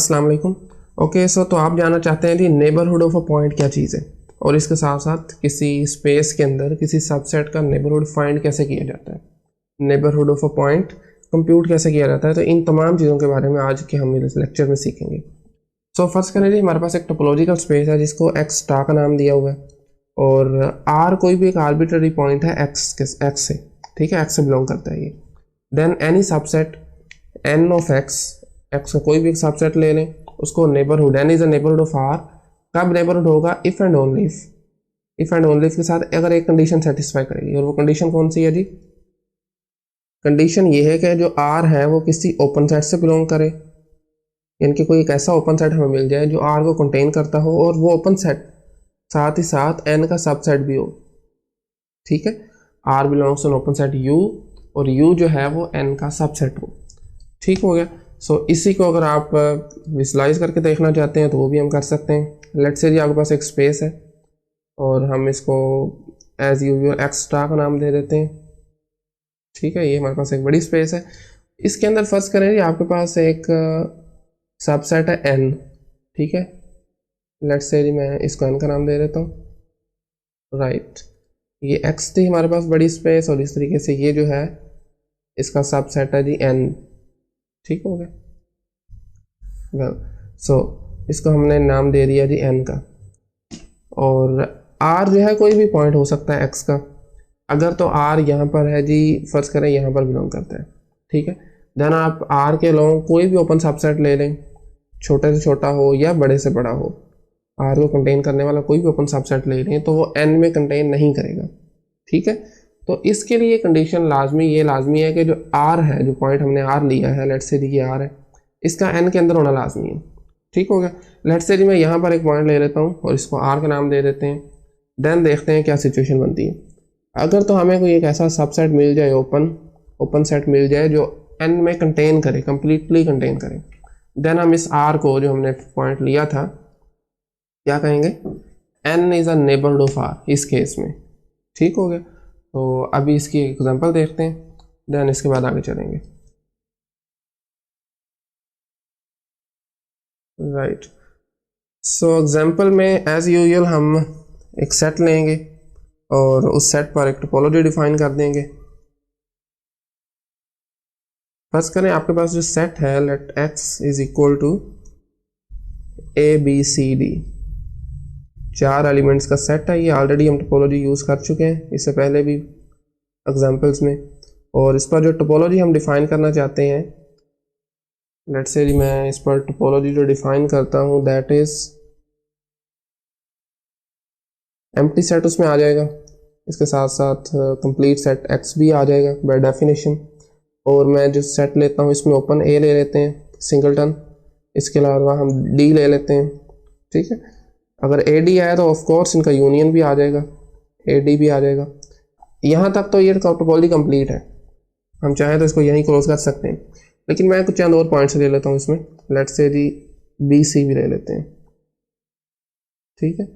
अस्सलाम वालेकुम। Okay so तो आप जानना चाहते हैं कि नेबरहुड ऑफ अ पॉइंट क्या चीज़ है और इसके साथ साथ किसी स्पेस के अंदर किसी सबसेट का नेबरहुड फाइंड कैसे किया जाता है, neighbourhood of a point compute कैसे किया जाता है। तो इन तमाम चीज़ों के बारे में आज के हम इस लेक्चर में सीखेंगे। सो फर्स्ट करें जी, हमारे पास एक टोपोलॉजिकल स्पेस है जिसको एक्स स्टार का नाम दिया हुआ है और आर कोई भी एक आर्बिट्ररी पॉइंट है एक्स से, ठीक है, एक्स से बिलोंग करता है ये। Then any subset N of X का कोई भी एक सबसेट ले लें, उसको neighbourhood N is a neighbourhood of R कब नेबरहुड होगा, इफ एंड ओनली इफ के साथ अगर एक कंडीशन सेटिस्फाई करेगी। और वो कंडीशन कौन सी है जी? कंडीशन ये है कि जो आर है वो किसी ओपन सेट से बिलोंग करे, यानी कि कोई एक ऐसा ओपन सेट हमें मिल जाए जो आर को कंटेन करता हो और वो ओपन सेट साथ ही साथ एन का सबसेट भी हो, ठीक है। R belongs to open set U और यू जो है वो एन का सबसेट हो, ठीक हो गया। सो इसी को अगर आप विजुलाइज करके देखना चाहते हैं तो वो भी हम कर सकते हैं। लेट्स से जी आपके पास एक स्पेस है और हम इसको एज यूजुअल एक्स स्टार का नाम दे देते हैं, ठीक है। ये हमारे पास एक बड़ी स्पेस है। इसके अंदर फर्ज करें जी आपके पास एक सबसेट है एन, ठीक है। लेट्स से जी मैं इसको एन का नाम दे देता हूँ, राइट। ये एक्स थी हमारे पास बड़ी स्पेस और इस तरीके से ये जो है इसका सबसेट है जी एन, ठीक हो गया। वेल सो इसको हमने नाम दे दिया जी एन का। और आर जो है कोई भी पॉइंट हो सकता है एक्स का, अगर तो आर यहाँ पर है जी, फर्ज करें यहाँ पर बिलोंग करता है, ठीक है। देन आप आर के अलोंग कोई भी ओपन सबसेट ले लें, छोटे से छोटा हो या बड़े से बड़ा हो, आर को कंटेन करने वाला कोई भी ओपन सबसेट ले लें तो वो एन में कंटेन नहीं करेगा, ठीक है। तो इसके लिए कंडीशन लाजमी है कि जो आर है, जो पॉइंट हमने आर लिया है, लेट्स से जी आर है, इसका एन के अंदर होना लाजमी है, ठीक हो गया। लेट्स से जी मैं यहाँ पर एक पॉइंट ले लेता हूँ और इसको आर का नाम दे देते हैं। देन देखते हैं क्या सिचुएशन बनती है। अगर तो हमें कोई एक ऐसा सबसेट मिल जाए, ओपन सेट मिल जाए जो एन में कंटेन करे, कंप्लीटली कंटेन करे, देन हम इस आर को जो हमने पॉइंट लिया था क्या कहेंगे, N is a neighbourhood of R इस केस में, ठीक हो गया। तो अभी इसकी एग्जांपल देखते हैं, देन इसके बाद आगे चलेंगे, राइट। सो एग्जांपल में एज यूजुअल हम एक सेट लेंगे और उस सेट पर एक टोपोलॉजी डिफाइन कर देंगे। फर्स्ट करें आपके पास जो सेट है, let X is equal to A B C D, 4 elements का सेट है। ये ऑलरेडी हम टोपोलॉजी यूज़ कर चुके हैं इससे पहले भी एग्जांपल्स में। और इस पर जो टोपोलॉजी हम डिफाइन करना चाहते हैं, लेट्स से मैं इस पर टोपोलॉजी जो डिफाइन करता हूँ दैट इज एम्प्टी सेट उसमें आ जाएगा, इसके साथ साथ कंप्लीट सेट एक्स भी आ जाएगा बाय डेफिनेशन। और मैं जो सेट लेता हूँ इसमें ओपन ए ले लेते हैं सिंगलटन, इसके अलावा हम डी ले लेते हैं, ठीक है। अगर ए डी आया तो ऑफ कोर्स इनका यूनियन भी आ जाएगा, ए डी भी आ जाएगा। यहाँ तक तो ये टोपोलॉजी कंप्लीट है, हम चाहें तो इसको यहीं क्लोज कर सकते हैं, लेकिन मैं कुछ चंद और पॉइंट्स ले लेता हूँ इसमें। Let's say G B C भी ले लेते हैं, ठीक है।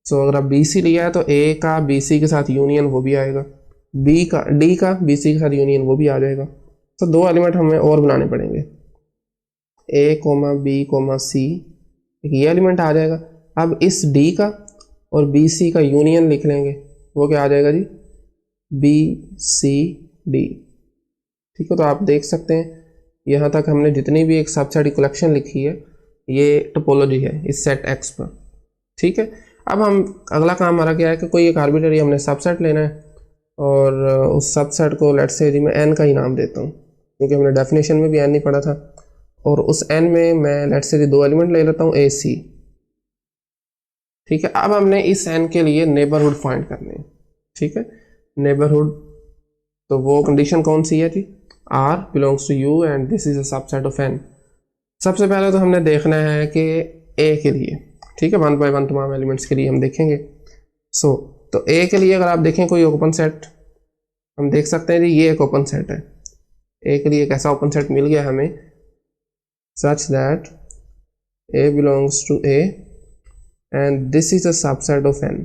सो अगर आप बी सी लिया है तो ए का बी सी के साथ यूनियन वो भी आएगा, बी का डी का बी सी के साथ यूनियन वो भी आ जाएगा। तो 2 एलिमेंट हमें और बनाने पड़ेंगे, ए कोमा बी कोमा सी, ये एलिमेंट आ जाएगा। अब इस डी का और बी सी का यूनियन लिख लेंगे, वो क्या आ जाएगा जी, बी सी डी, ठीक है। तो आप देख सकते हैं यहाँ तक हमने जितनी भी एक सबसेट की कलेक्शन लिखी है ये टोपोलॉजी है इस सेट एक्स पर, ठीक है। अब हम अगला काम हमारा क्या है कि कोई एक आर्बिट्ररी हमने सबसेट लेना है और उस सबसेट को लेट्स से जी मैं एन का ही नाम देता हूँ क्योंकि हमने डेफिनेशन में भी एन नहीं पढ़ा था। और उस एन में मैं लेट्स से जी 2 एलिमेंट ले लेता हूँ ए सी, ठीक है। अब हमने इस एन के लिए नेबरहुड फाइंड करने हैं, ठीक है, नेबरहुड। तो वो कंडीशन कौन सी है जी, R belongs to U and this is a subset of N. सबसे पहले तो हमने देखना है कि ए के लिए, ठीक है, 1 बाय 1 तमाम एलिमेंट्स के लिए हम देखेंगे। सो तो ए के लिए अगर आप देखें कोई ओपन सेट, हम देख सकते हैं जी ये एक ओपन सेट है। ए के लिए एक ऐसा ओपन सेट मिल गया हमें such that A belongs to A and this is a subset of N,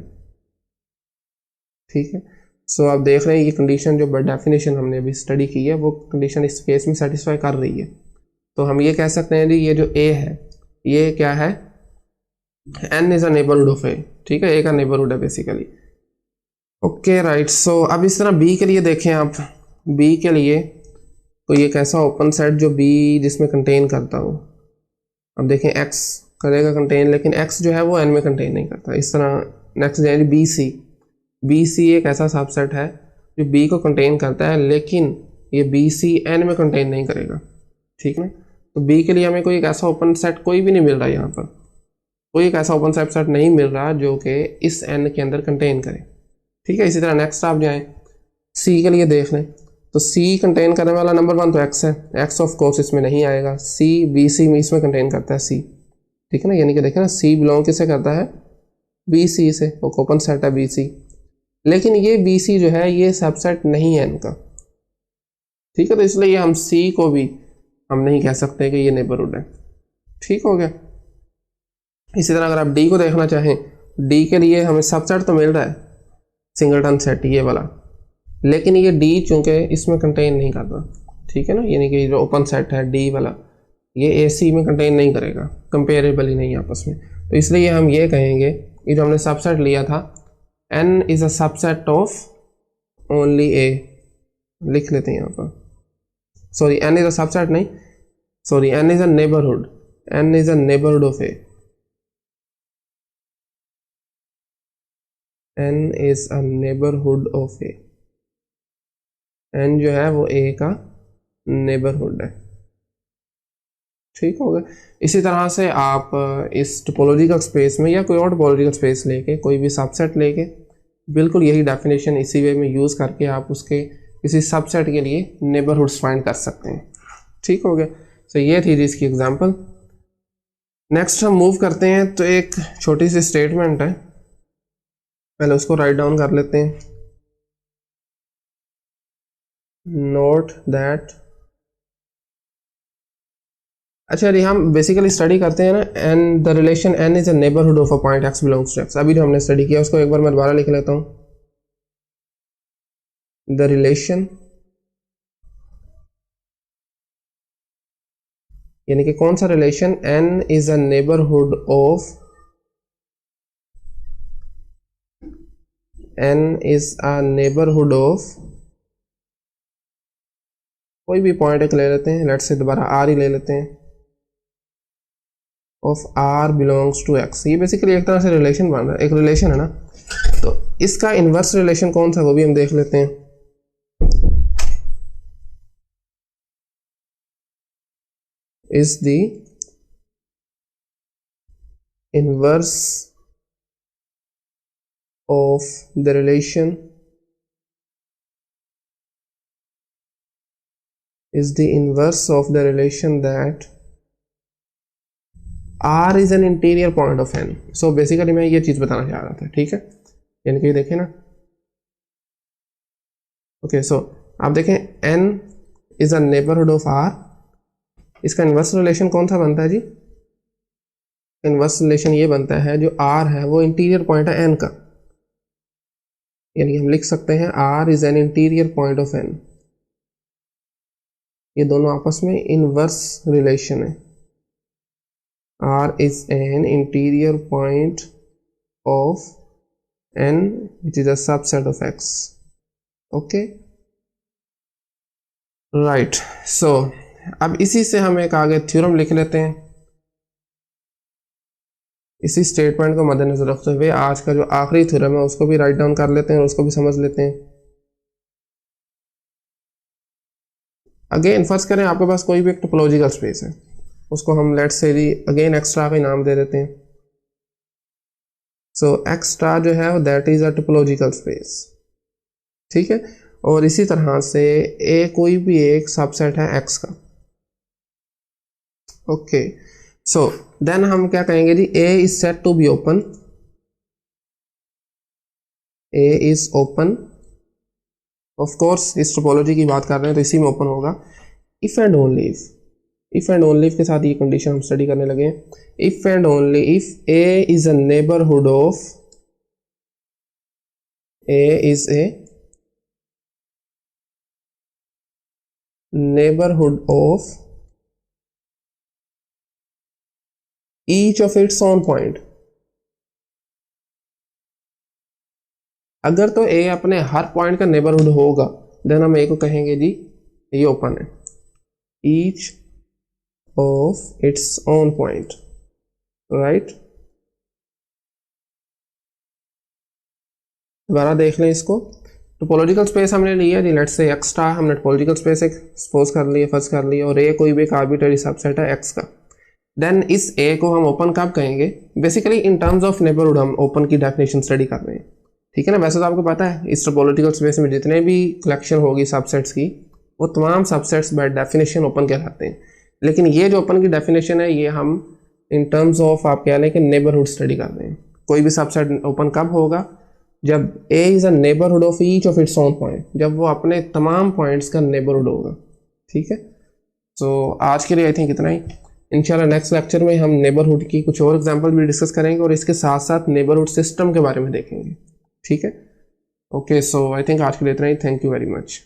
ठीक है। सो आप देख रहे हैं ये कंडीशन जो बाय डेफिनेशन हमने अभी स्टडी की है वो कंडीशन इस केस में सेटिस्फाई कर रही है। तो हम ये कह सकते हैं जी ये जो ए है ये क्या है, n is a neighbourhood of a, ठीक है, a का नेबरहुड है बेसिकली। ओके राइट, सो अब इस तरह b के लिए देखें आप, b के लिए तो ये कैसा ओपन सेट जो b जिसमें कंटेन करता हो, अब देखें x करेगा कंटेन, लेकिन x जो है वो n में कंटेन नहीं करता। इस तरह नेक्स्ट जाएंगे बी सी, बी सी एक ऐसा सबसेट है जो b को कंटेन करता है, लेकिन ये बी सी n में कंटेन नहीं करेगा, ठीक ना। तो b के लिए हमें कोई एक ऐसा ओपन सेट कोई भी नहीं मिल रहा, यहाँ पर कोई एक ऐसा ओपन सेट नहीं मिल रहा जो कि इस n के अंदर कंटेन करे, ठीक है। इसी तरह नेक्स्ट आप जाएं c के लिए देख लें, तो c कंटेन करने वाला नंबर 1 तो x है, x ऑफ कोर्स इसमें नहीं आएगा, c बी सी में इसमें कंटेन करता है c, ठीक है ना। यानी कि देखें ना, c बिलोंग किससे करता है, बी सी से, वो ओपन सेट है बी सी, लेकिन ये बी सी जो है ये सबसेट नहीं है इनका, ठीक है। तो इसलिए हम c को भी हम नहीं कह सकते कि ये नेबरहुड है, ठीक हो गया। इसी तरह अगर आप d को देखना चाहें, d के लिए हमें सबसेट तो मिल रहा है सिंगलटन सेट ये वाला, लेकिन ये d चूंकि इसमें कंटेन नहीं करता, ठीक है ना, यानी कि जो ओपन सेट है d वाला ये ए सी में कंटेन नहीं करेगा, कंपेरेबल ही नहीं आपस में। तो इसलिए हम ये कहेंगे, ये जो हमने सबसेट लिया था n is a subset of only a, लिख लेते हैं यहाँ पर, sorry n is a subset नहीं, sorry n is a neighbourhood, n is a neighbourhood of a, n is a neighbourhood of a, n जो है वो a का नेबरहुड है, ठीक हो गया। इसी तरह से आप इस टोपोलॉजिकल स्पेस में या कोई और टोपोलॉजिकल स्पेस लेके कोई भी सबसेट लेके बिल्कुल यही डेफिनेशन इसी वे में यूज़ करके आप उसके किसी सबसेट के लिए नेबरहुड्स फाइंड कर सकते हैं, ठीक हो गया। तो ये थी इसकी एग्जांपल। नेक्स्ट हम मूव करते हैं, तो एक छोटी सी स्टेटमेंट है, पहले उसको राइट डाउन कर लेते हैं। नोट दैट, अच्छा जी हम बेसिकली स्टडी करते हैं ना, and the relation n is a neighbourhood of a point x belongs to x। अभी जो हमने स्टडी किया उसको एक बार मैं दोबारा लिख लेता हूँ। द रिलेशन यानी कि कौन सा relation, n is a neighbourhood of, n is a neighbourhood of कोई भी पॉइंट एक ले लेते हैं, लेट्स से दोबारा r ही ले लेते हैं, of r belongs to x। ये बेसिकली एक तरह से रिलेशन बन रहा है, एक रिलेशन है ना। तो इसका इनवर्स रिलेशन कौन सा वो भी हम देख लेते हैं। Is the inverse of the relation, is the inverse of the relation that r is an interior point of n। so basically मैं ये चीज बताना चाह रहा था, ठीक है। यानी कि देखें ना, ओके सो आप देखें n is a neighborhood of r, इसका इनवर्स रिलेशन कौन सा बनता है जी, इनवर्स रिलेशन ये बनता है जो r है वो इंटीरियर पॉइंट है n का, यानी हम लिख सकते हैं r is an interior point of n। ये दोनों आपस में इनवर्स रिलेशन है, r is an interior point of n which is a subset of x, okay right। so अब इसी से हम एक आगे थ्योरम लिख लेते हैं। इसी स्टेटमेंट को मद्देनजर रखते हुए आज का जो आखिरी थ्योरम है उसको भी राइट डाउन कर लेते हैं और उसको भी समझ लेते हैं। अगेन फर्स्ट करें आपके पास कोई भी एक टोपोलॉजिकल स्पेस है, उसको हम let's say ji again extra का नाम दे देते हैं। सो एक्स्ट्रा जो है that is a topological space, ठीक है। और इसी तरह से ए कोई भी एक सबसेट है एक्स का, ओके। सो देन हम क्या कहेंगे जी, A is set to be open, A is open, of course इस टोपोलॉजी की बात कर रहे हैं तो इसी में ओपन होगा। If and only if, if and only if के साथ ये कंडीशन हम स्टडी करने लगे। If and only if A is a neighbourhood of, A is a neighbourhood of each of its own point. अगर तो ए अपने हर पॉइंट का नेबरहुड होगा देन हम ए को कहेंगे जी ये ओपन है, each of its own point, right. दोबारा देख लें इसको। टोपोलॉजिकल स्पेस हमने लिया जी, लेट्स से एक्स था, हमने टोपोलॉजिकल स्पेस एक सपोज कर लिया, फर्स्ट कर लिया, और ए कोई भी एक आर्बिट्ररी सबसेट है एक्स का। देन इस ए को हम ओपन कब कहेंगे? Basically in terms of neighbourhood हम ओपन की डेफिनेशन स्टडी कर रहे हैं, ठीक है ना। वैसे तो आपको पता है इस टोपोलॉजिकल स्पेस में जितने भी कलेक्शन होगी सबसेट्स की, वो तमाम सबसेट्स बाय डेफिनेशन ओपन कहलाते हैं। लेकिन ये जो ओपन की डेफिनेशन है ये हम इन टर्म्स ऑफ आप कह लें कि नेबरहुड स्टडी कर रहे हैं। कोई भी सबसेट ओपन कब होगा? जब A is a neighbourhood of each of its own point, जब वो अपने तमाम पॉइंट्स का नेबरहुड होगा, ठीक है। सो आज के लिए आई थिंक इतना ही। इंशाल्लाह नेक्स्ट लेक्चर में हम नेबरहुड की कुछ और एग्जांपल भी डिस्कस करेंगे और इसके साथ साथ नेबरहुड सिस्टम के बारे में देखेंगे, ठीक है। ओके, सो आई थिंक आज के लिए इतना ही। Thank you very much.